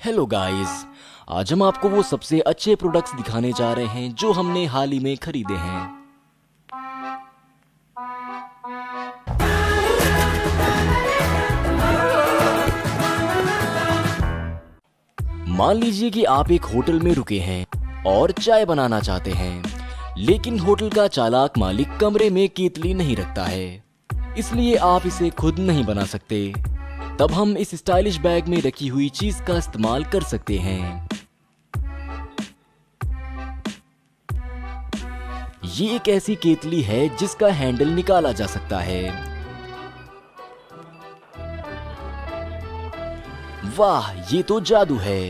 Hello guys, आज हम आपको वो सबसे अच्छे प्रोडक्ट्स दिखाने जा रहे हैं जो हमने हाल ही में खरीदे हैं। मान लीजिए कि आप एक होटल में रुके हैं और चाय बनाना चाहते हैं, लेकिन होटल का चालाक मालिक कमरे में केतली नहीं रखता है, इसलिए आप इसे खुद नहीं बना सकते। तब हम इस स्टाइलिश बैग में रखी हुई चीज का इस्तेमाल कर सकते हैं। ये एक ऐसी केतली है जिसका हैंडल निकाला जा सकता है। वाह, ये तो जादू है।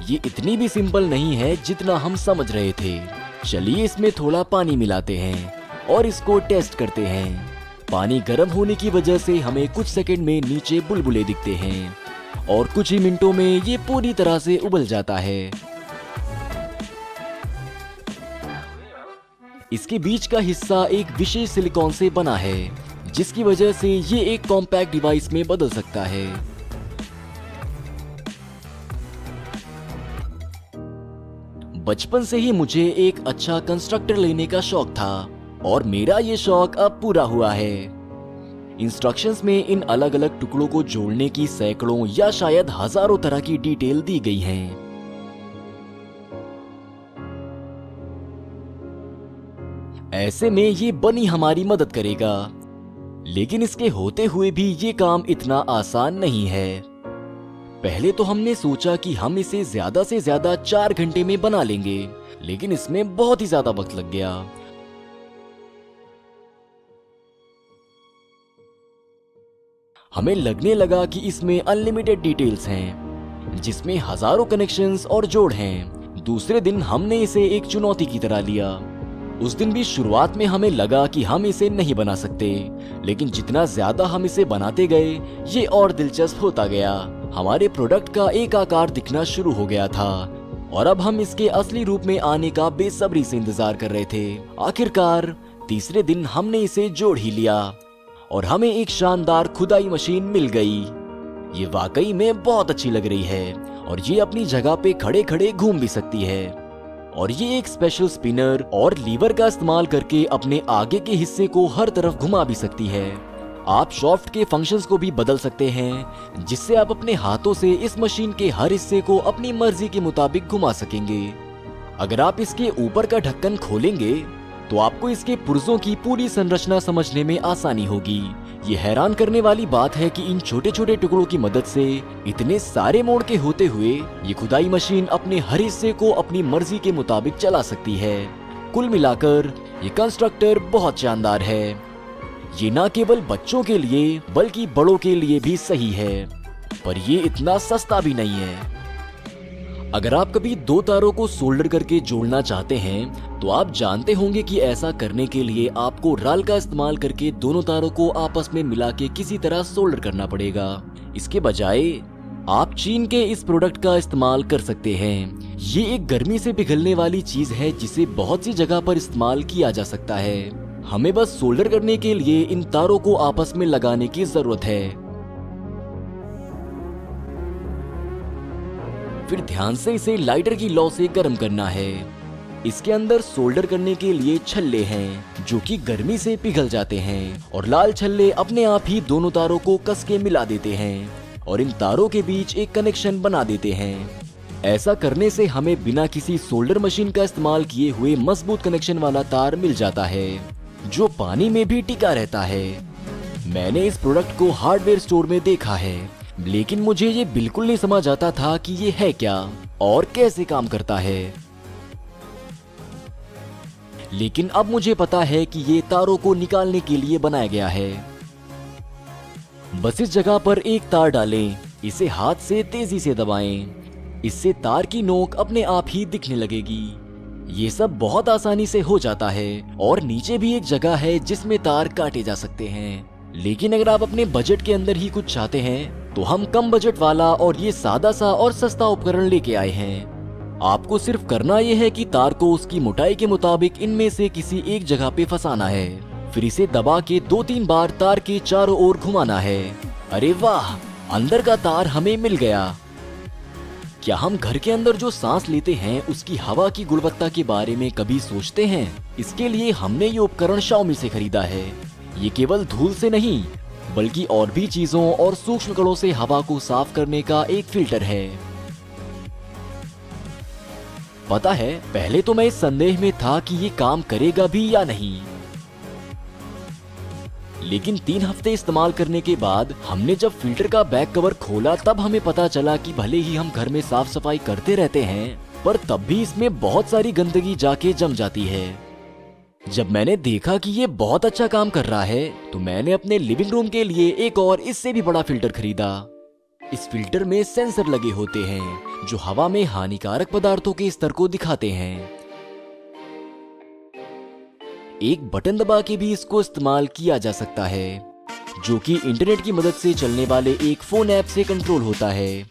ये इतनी भी सिंपल नहीं है जितना हम समझ रहे थे। चलिए इसमें थोड़ा पानी मिलाते हैं और इसको टेस्ट करते हैं। पानी गर्म होने की वजह से हमें कुछ सेकंड में नीचे बुलबुले दिखते हैं और कुछ ही मिनटों में ये पूरी तरह से उबल जाता है। इसके बीच का हिस्सा एक विशेष सिलिकॉन से बना है, जिसकी वजह से ये एक कॉम्पैक्ट डिवाइस में बदल सकता है। बचपन से ही मुझे एक अच्छा कंस्ट्रक्टर लेने का शौक था और मेरा ये शौक अब पूरा हुआ है। इंस्ट्रक्शंस में इन अलग अलग टुकड़ों को जोड़ने की सैकड़ों या शायद हजारों तरह की डिटेल दी गई हैं। ऐसे में ये बनी हमारी मदद करेगा, लेकिन इसके होते हुए भी ये काम इतना आसान नहीं है। पहले तो हमने सोचा कि हम इसे ज्यादा से ज्यादा 4 घंटे में बना लेंगे, लेकिन इसमें बहुत ही ज्यादा वक्त लग गया। हमें लगने लगा कि इसमें अनलिमिटेड डिटेल्स हैं, जिसमें हजारों कनेक्शंस और जोड़ हैं। दूसरे दिन हमने इसे एक चुनौती की तरह लिया। उस दिन भी शुरुआत में हमें लगा कि हम इसे नहीं बना सकते, लेकिन जितना ज्यादा हम इसे बनाते गए, ये और दिलचस्प होता गया। हमारे प्रोडक्ट का एक आकार दिखना शुरू हो गया था और अब हम इसके असली रूप में आने का बेसब्री से इंतजार कर रहे थे। आखिरकार तीसरे दिन हमने इसे जोड़ ही लिया और हमें एक शानदार खुदाई मशीन मिल गई। ये वाकई में बहुत अच्छी लग रही है और ये अपनी जगह पे खड़े खड़े घूम भी सकती है। और ये एक स्पेशल स्पिनर और लीवर का इस्तेमाल करके अपने आगे के हिस्से को हर तरफ घुमा भी सकती है। आप शाफ्ट के फंक्शंस को भी बदल सकते हैं, जिससे आप अपने हाथों से इस मशीन के हर हिस्से को अपनी मर्जी के मुताबिक घुमा सकेंगे। अगर आप इसके ऊपर का ढक्कन खोलेंगे तो आपको इसके पुर्जों की पूरी संरचना समझने में आसानी होगी। ये हैरान करने वाली बात है कि इन छोटे छोटे टुकड़ों की मदद से इतने सारे मोड़ के होते हुए ये खुदाई मशीन अपने हर हिस्से को अपनी मर्जी के मुताबिक चला सकती है। कुल मिलाकर ये कंस्ट्रक्टर बहुत शानदार है। ये न केवल बच्चों के लिए बल्कि बड़ों के लिए भी सही है, पर ये इतना सस्ता भी नहीं है। अगर आप कभी 2 तारों को सोल्डर करके जोड़ना चाहते हैं तो आप जानते होंगे कि ऐसा करने के लिए आपको राल का इस्तेमाल करके दोनों तारों को आपस में मिला के किसी तरह सोल्डर करना पड़ेगा। इसके बजाय आप चीन के इस प्रोडक्ट का इस्तेमाल कर सकते हैं। ये एक गर्मी से पिघलने वाली चीज है जिसे बहुत सी जगह पर इस्तेमाल किया जा सकता है। हमें बस सोल्डर करने के लिए इन तारों को आपस में लगाने की जरूरत है। फिर ध्यान से इसे लाइटर की लौ से गर्म करना है। इसके अंदर सोल्डर करने के लिए छल्ले हैं जो कि गर्मी से पिघल जाते हैं और लाल छल्ले अपने आप ही दोनों तारों को कस के मिला देते हैं और इन तारों के बीच एक कनेक्शन बना देते हैं। ऐसा करने से हमें बिना किसी सोल्डर मशीन का इस्तेमाल किए हुए मजबूत कनेक्शन वाला तार मिल जाता है, जो पानी में भी टिका रहता है। मैंने इस प्रोडक्ट को हार्डवेयर स्टोर में देखा है, लेकिन मुझे ये बिल्कुल नहीं समझ आता था कि ये है क्या और कैसे काम करता है। लेकिन अब मुझे पता है कि ये तारों को निकालने के लिए बनाया गया है। बस इस जगह पर एक तार डालें, इसे हाथ से तेजी से दबाएं। इससे तार की नोक अपने आप ही दिखने लगेगी। ये सब बहुत आसानी से हो जाता है और नीचे भी एक जगह है जिसमें तार काटे जा सकते हैं। लेकिन अगर आप अपने बजट के अंदर ही कुछ चाहते हैं तो हम कम बजट वाला और ये सादा सा और सस्ता उपकरण लेके आए हैं। आपको सिर्फ करना यह है कि तार को उसकी मोटाई के मुताबिक इनमें से किसी एक जगह पे फंसाना है। फिर इसे दबा के 2-3 बार तार के चारों ओर घुमाना है। अरे वाह, अंदर का तार हमें मिल गया। क्या हम घर के अंदर जो सांस लेते हैं उसकी हवा की गुणवत्ता के बारे में कभी सोचते हैं? इसके लिए हमने ये उपकरण Xiaomi से खरीदा है। ये केवल धूल से नहीं बल्कि और भी चीजों और सूक्ष्म कणों से हवा को साफ करने का एक फिल्टर है। पता है, पहले तो मैं इस संदेह में था कि ये काम करेगा भी या नहीं, लेकिन 3 हफ्ते इस्तेमाल करने के बाद हमने जब फिल्टर का बैक कवर खोला तब हमें पता चला कि भले ही हम घर में साफ सफाई करते रहते हैं, पर तब भी इसमें बहुत सारी गंदगी जाके जम जाती है। जब मैंने देखा कि ये बहुत अच्छा काम कर रहा है तो मैंने अपने लिविंग रूम के लिए एक और इससे भी बड़ा फिल्टर खरीदा। इस फिल्टर में सेंसर लगे होते हैं जो हवा में हानिकारक पदार्थों के स्तर को दिखाते हैं। एक बटन दबा के भी इसको इस्तेमाल किया जा सकता है, जो कि इंटरनेट की मदद से चलने वाले एक फोन ऐप से कंट्रोल होता है।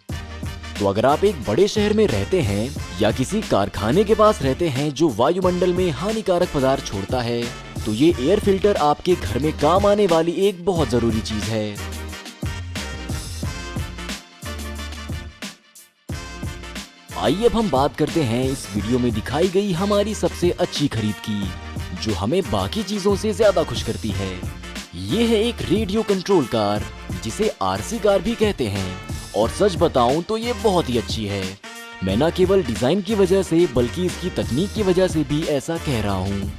तो अगर आप एक बड़े शहर में रहते हैं या किसी कारखाने के पास रहते हैं जो वायुमंडल में हानिकारक पदार्थ छोड़ता है, तो ये एयर फिल्टर आपके घर में काम आने वाली एक बहुत जरूरी चीज है। आइए अब हम बात करते हैं इस वीडियो में दिखाई गई हमारी सबसे अच्छी खरीद की, जो हमें बाकी चीजों से ज्यादा खुश करती है। ये है एक रेडियो कंट्रोल कार, जिसे आरसी कार भी कहते हैं, और सच बताऊं तो ये बहुत ही अच्छी है। मैं न केवल डिजाइन की वजह से बल्कि इसकी तकनीक की वजह से भी ऐसा कह रहा हूँ।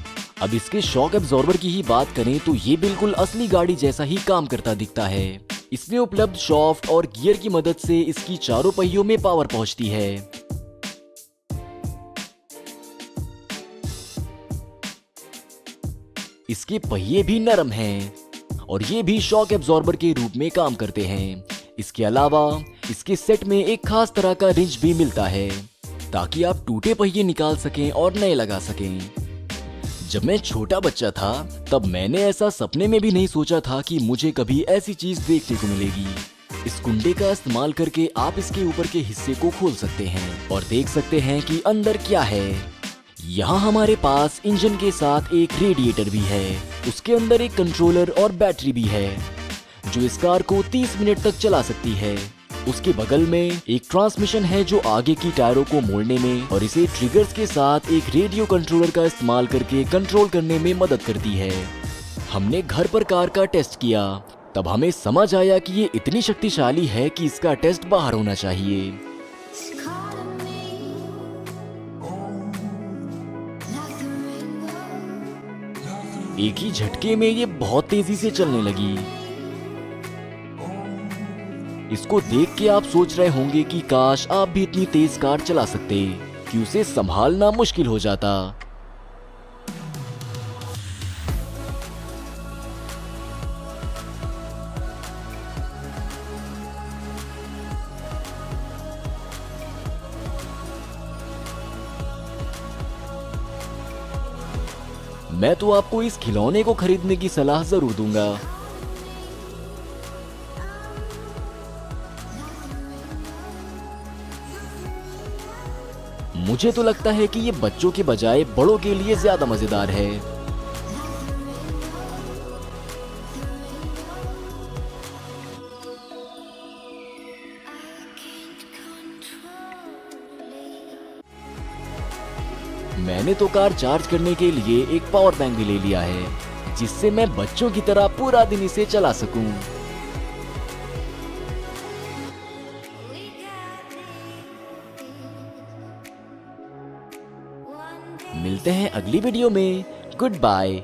अब इसके शॉक एब्जॉर्बर की ही बात करें तो ये बिल्कुल असली गाड़ी जैसा ही काम करता दिखता है। इसमें उपलब्ध शाफ्ट और गियर की मदद से इसकी चारों पहियों में पावर पहुंचती है। इसके पहिए भी नरम हैं और ये भी शॉक एब्जॉर्बर के रूप में काम करते हैं। इसके अलावा इसके सेट में एक खास तरह का रिंच भी मिलता है ताकि आप टूटे पहिए निकाल सकें और नए लगा सकें। जब मैं छोटा बच्चा था तब मैंने ऐसा सपने में भी नहीं सोचा था कि मुझे कभी ऐसी चीज देखने को मिलेगी। इस कुंडे का इस्तेमाल करके आप इसके ऊपर के हिस्से को खोल सकते हैं और देख सकते हैं कि अंदर क्या है। यहाँ हमारे पास इंजन के साथ एक रेडिएटर भी है। उसके अंदर एक कंट्रोलर और बैटरी भी है जो इस कार को 30 मिनट तक चला सकती है। उसके बगल में एक ट्रांसमिशन है जो आगे की टायरों को मोड़ने में और इसे ट्रिगर्स के साथ एक रेडियो कंट्रोलर का इस्तेमाल करके कंट्रोल करने में मदद करती है। हमने घर पर कार का टेस्ट किया, तब हमें समझ आया कि ये इतनी शक्तिशाली है कि इसका टेस्ट बाहर होना चाहिए। एक ही झटके में ये बहुत तेजी से चलने लगी। इसको देख के आप सोच रहे होंगे कि काश आप भी इतनी तेज कार चला सकते कि उसे संभालना मुश्किल हो जाता। मैं तो आपको इस खिलौने को खरीदने की सलाह जरूर दूंगा। मुझे तो लगता है कि ये बच्चों के बजाय बड़ों के लिए ज्यादा मजेदार है। मैंने तो कार चार्ज करने के लिए एक पावर बैंक भी ले लिया है, जिससे मैं बच्चों की तरह पूरा दिन इसे चला सकूं। मिलते हैं अगली वीडियो में। Good bye.